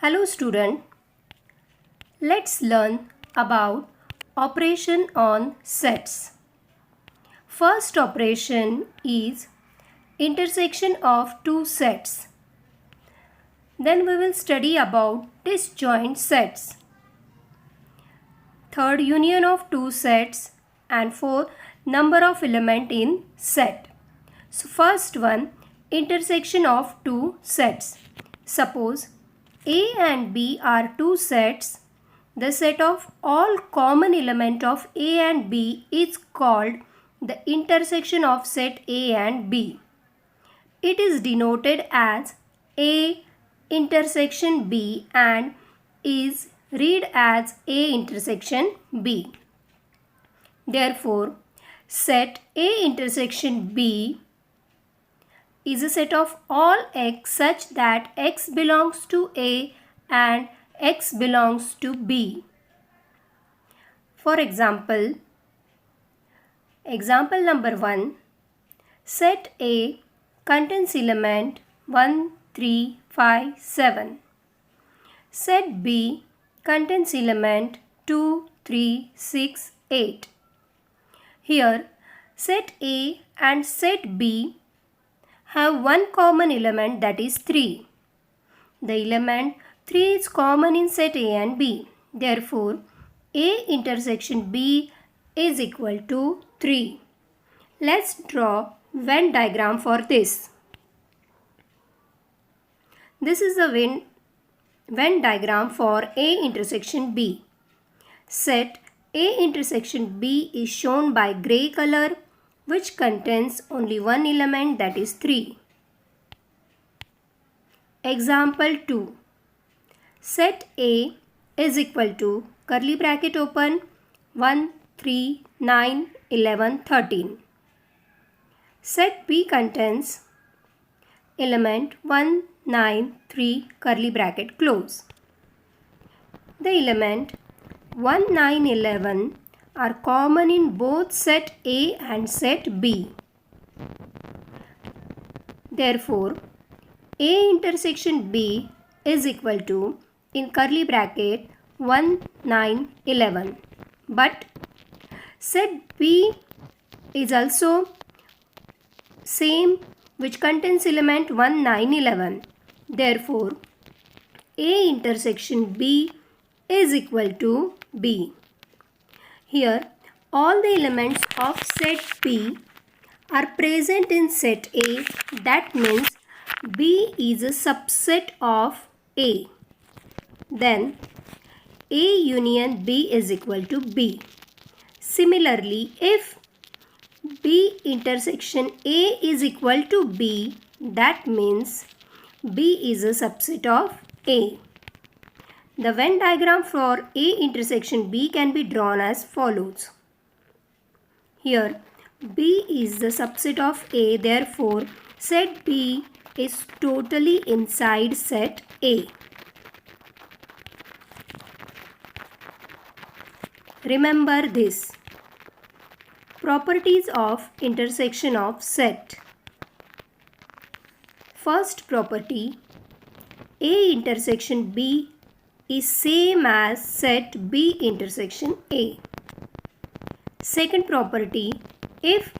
Hello student, let's learn about operation on sets. First operation is intersection of two sets. Then we will study about disjoint sets. Third, union of two sets, and fourth, number of element in set. So first one, intersection of two sets. Suppose A and B are two sets. The set of all common element of A and B is called the intersection of set A and B. It is denoted as A intersection B and is read as A intersection B. Therefore, set A intersection B is a set of all x such that x belongs to A and x belongs to B. For example number 1, set A contains element 1, 3, 5, 7. Set B contains element 2, 3, 6, 8. Here, set A and set B have one common element, that is 3. The element 3 is common in set A and B. Therefore, A intersection B is equal to 3. Let's draw Venn diagram for this. This is the Venn diagram for A intersection B. Set A intersection B is shown by grey color, which contains only one element, that is 3. Example 2. Set A is equal to curly bracket open 1, 3, 9, 11, 13. Set B contains element 1, 9, 3 curly bracket close. The element 1, 9, 11 are common in both set A and set B. Therefore, A intersection B is equal to, in curly bracket, 1, 9, 11. But set B is also same, which contains element 1, 9, 11. Therefore, A intersection B is equal to B. Here, all the elements of set B are present in set A. That means B is a subset of A. Then, A union B is equal to B. Similarly, if B intersection A is equal to B, that means B is a subset of A. The Venn diagram for A intersection B can be drawn as follows. Here, B is the subset of A, therefore, set B is totally inside set A. Remember this. Properties of intersection of set. First property, A intersection B is same as set B intersection A. Second property, if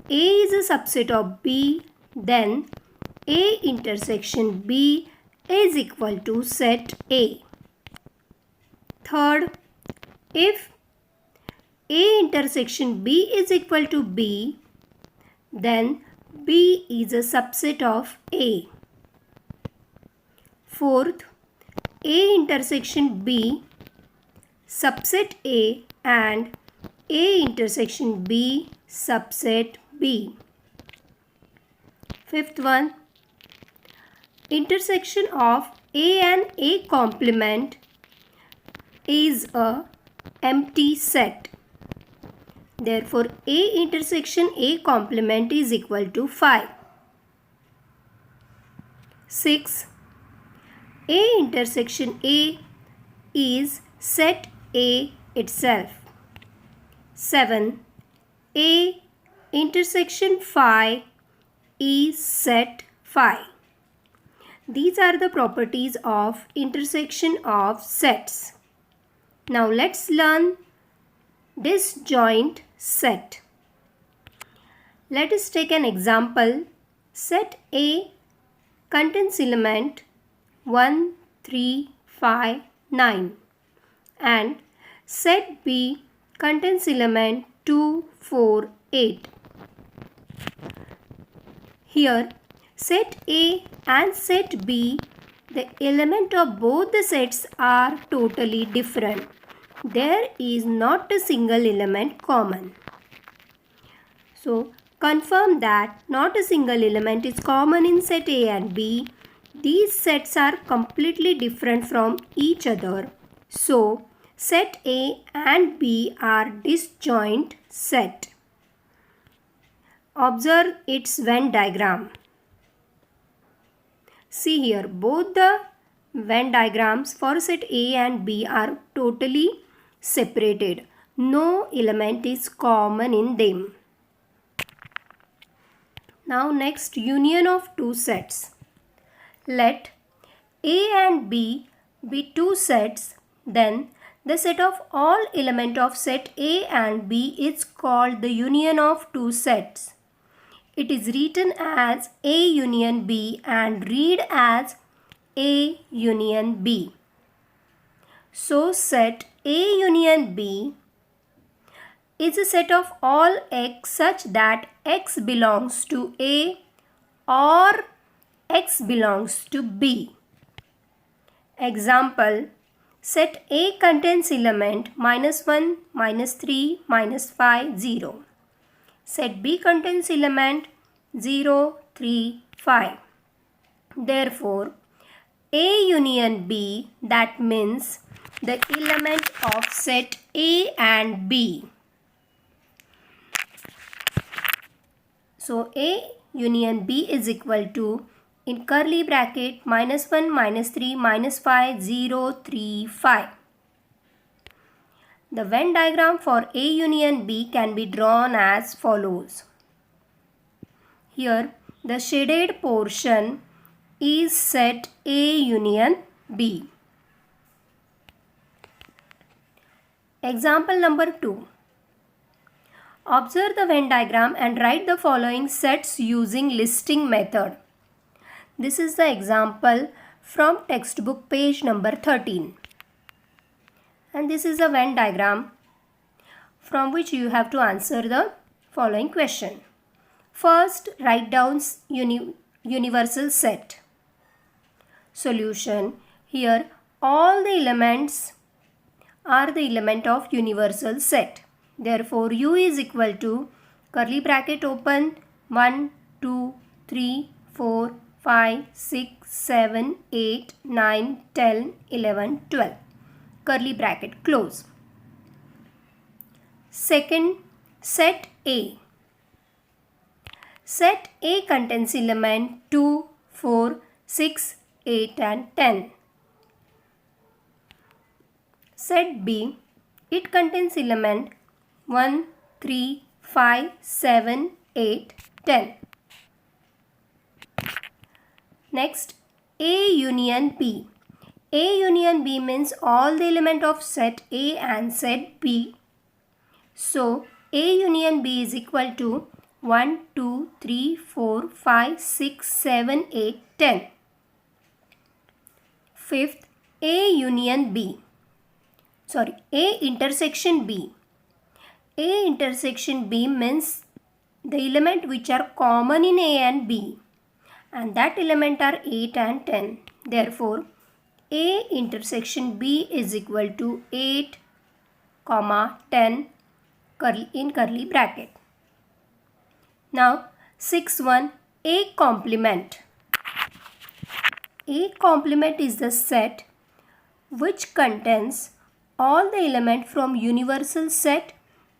A is a subset of B, then A intersection B is equal to set A. Third, if A intersection B is equal to B, then B is a subset of A. Fourth, A intersection B, subset A and A intersection B, subset B. Fifth one, intersection of A and A complement is a empty set. Therefore, A intersection A complement is equal to 5. 6. A intersection A is set A itself. 7. A intersection phi is set phi. These are the properties of intersection of sets. Now let's learn disjoint set. Let us take an example. Set A contains element 1, 3, 5, 9 and set B contains element 2, 4, 8. Here set A and set B, the element of both the sets are totally different. There is not a single element common. So confirm that not a single element is common in set A and B. These sets are completely different from each other. So set A and B are disjoint set. Observe its Venn diagram. See here, both the Venn diagrams for set A and B are totally separated. No element is common in them. Now next, union of two sets. Let A and B be two sets, then the set of all element of set A and B is called the union of two sets. It is written as A union B and read as A union B. So set A union B is a set of all x such that x belongs to A or x belongs to B. Example, set A contains element -1, -3, -5, 0. Set B contains element 0, 3, 5. Therefore, A union B, that means the element of set A and B. So A union B is equal to, in curly bracket, -1, -3, -5, 0, 3, 5. The Venn diagram for A union B can be drawn as follows. Here the shaded portion is set A union B. Example number 2. Observe the Venn diagram and write the following sets using listing method. This is the example from textbook page number 13. And this is a Venn diagram from which you have to answer the following question. First, write down universal set. Solution. Here all the elements are the element of universal set. Therefore, U is equal to curly bracket open 1, 2, 3, 4, 5, 6, 7, 8, 9, 10, 11, 12. Curly bracket close. Second, set A. Set A contains element 2, 4, 6, 8 and 10. Set B, it contains element 1, 3, 5, 7, 8, 10. Next, A union B. A union B means all the element of set A and set B. So, A union B is equal to 1, 2, 3, 4, 5, 6, 7, 8, 10. Fifth, A union B. A intersection B. A intersection B means the element which are common in A and B, and that element are 8 and 10. Therefore, A intersection B is equal to 8, 10 in curly bracket. Now, 6th, A complement. A complement is the set which contains all the element from universal set,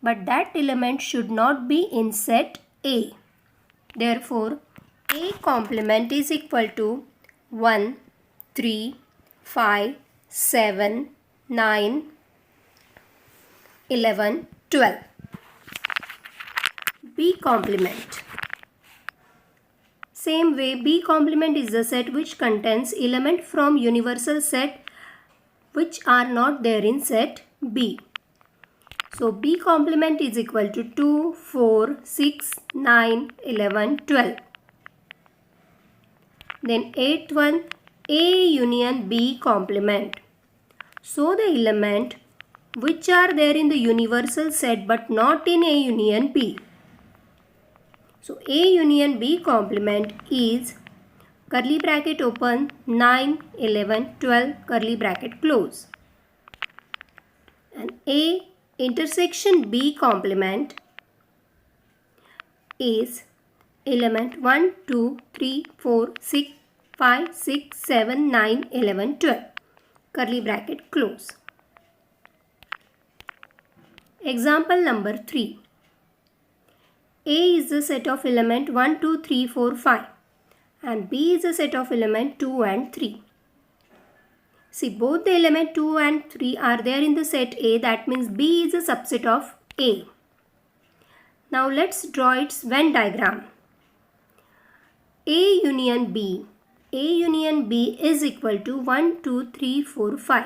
but that element should not be in set A. Therefore, A complement is equal to 1, 3, 5, 7, 9, 11, 12. B complement. Same way, B complement is the set which contains element from universal set which are not there in set B. So B complement is equal to 2, 4, 6, 9, 11, 12. Then 8th one, A union B complement. So the element which are there in the universal set but not in A union B. So A union B complement is curly bracket open 9, 11, 12 curly bracket close. And A intersection B complement is element 1, 2, 3, 4, 6, 5, 6, 7, 9, 11, 12 curly bracket close. Example number 3. A is the set of element 1, 2, 3, 4, 5 and B is the set of element 2 and 3. See, both the element 2 and 3 are there in the set A, that means B is a subset of A. Now let's draw its Venn diagram. A union B. A union B is equal to 1, 2, 3, 4, 5.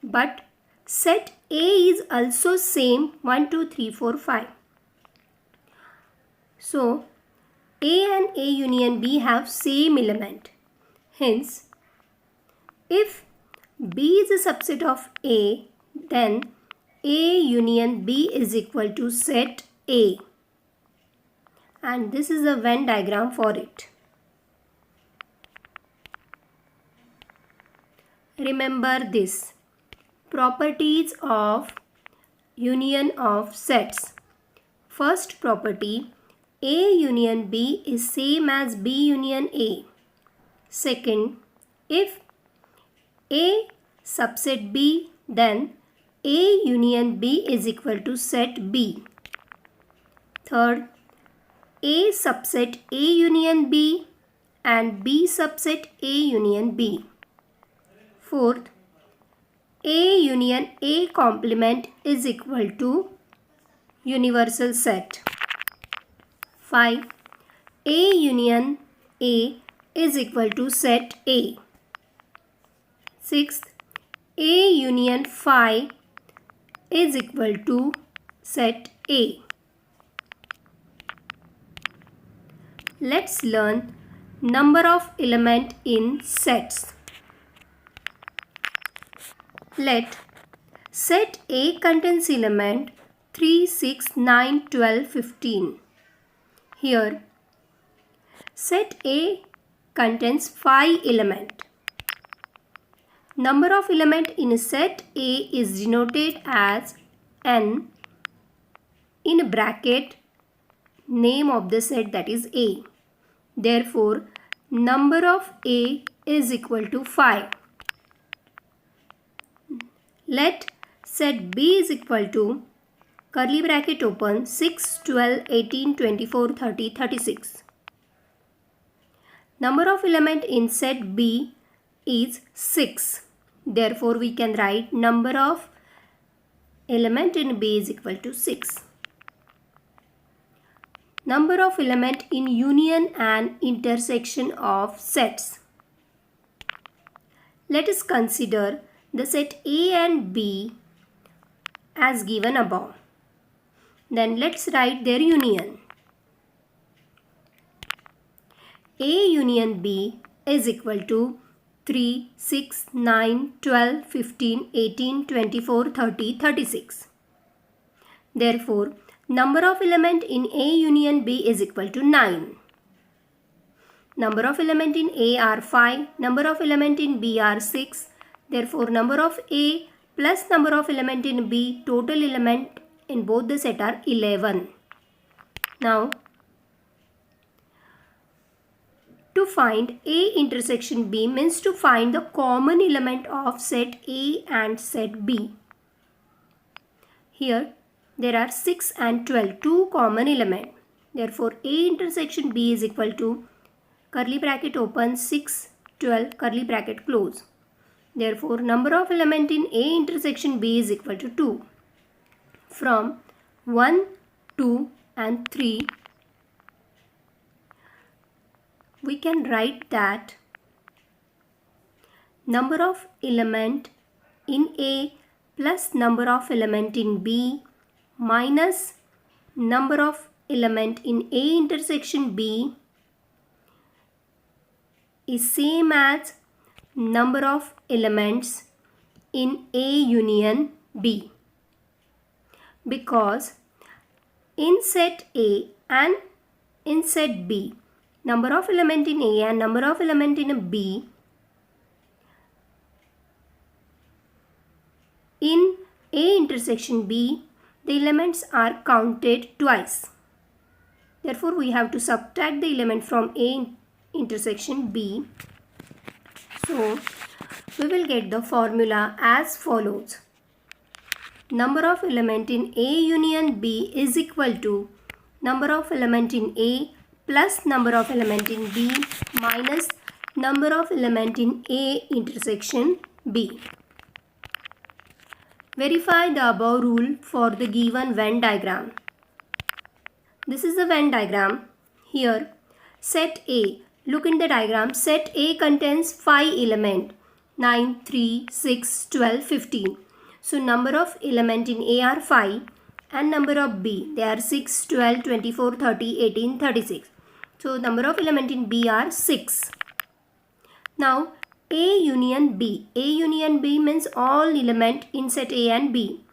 But set A is also same 1, 2, 3, 4, 5. So A and A union B have same element. Hence, if B is a subset of A, then A union B is equal to set A. And this is a Venn diagram for it. Remember this. Properties of union of sets. First property, A union B is same as B union A. Second, if A subset B, then A union B is equal to set B. Third, A subset A union B and B subset A union B. Fourth, A union A complement is equal to universal set. 5. A union A is equal to set A. 6th, A union phi is equal to set A. Let's learn number of element in sets. Let set A contains element 3, 6, 9, 12, 15. Here, set A contains 5 elements. Number of element in set A is denoted as n in bracket name of the set, that is A. Therefore, number of A is equal to 5. Let set B is equal to curly bracket open 6, 12, 18, 24, 30, 36. Number of element in set B is 6. Therefore, we can write number of element in B is equal to 6. Number of element in union and intersection of sets. Let us consider the set A and B as given above. Then let's write their union. A union B is equal to 3, 6, 9, 12, 15, 18, 24, 30, 36. Therefore, number of element in A union B is equal to 9. Number of element in A are 5. Number of element in B are 6. Therefore, number of A plus number of element in B, total element in both the set are 11. Now, to find A intersection B means to find the common element of set A and set B. Here, there are 6 and 12, two common elements. Therefore, A intersection B is equal to curly bracket open 6, 12 curly bracket close. Therefore, number of element in A intersection B is equal to 2. From 1, 2 and 3, we can write that number of element in A plus number of element in B minus number of element in A intersection B is same as number of elements in A union B, because in set A and in set B, number of element in A and number of element in B, in A intersection B, the elements are counted twice. Therefore, we have to subtract the element from A intersection B. So, we will get the formula as follows. Number of element in A union B is equal to number of element in A plus number of element in B minus number of element in A intersection B. Verify the above rule for the given Venn diagram. This is the Venn diagram. Here, set A. Look in the diagram. Set A contains 5 elements. 9, 3, 6, 12, 15. So, number of element in A are 5 and number of B, they are 6, 12, 24, 30, 18, 36. So, number of element in B are 6. Now, A union B. A union B means all element in set A and B.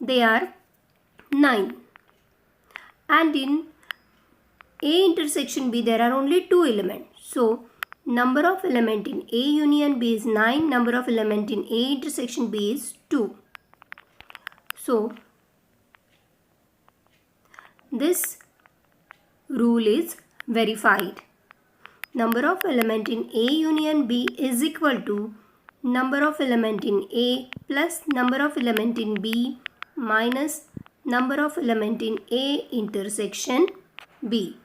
They are 9. And in A intersection B, there are only 2 elements. So, number of element in A union B is 9. Number of element in A intersection B is 2. So, this rule is verified. Number of element in A union B is equal to number of element in A plus number of element in B minus number of element in A intersection B.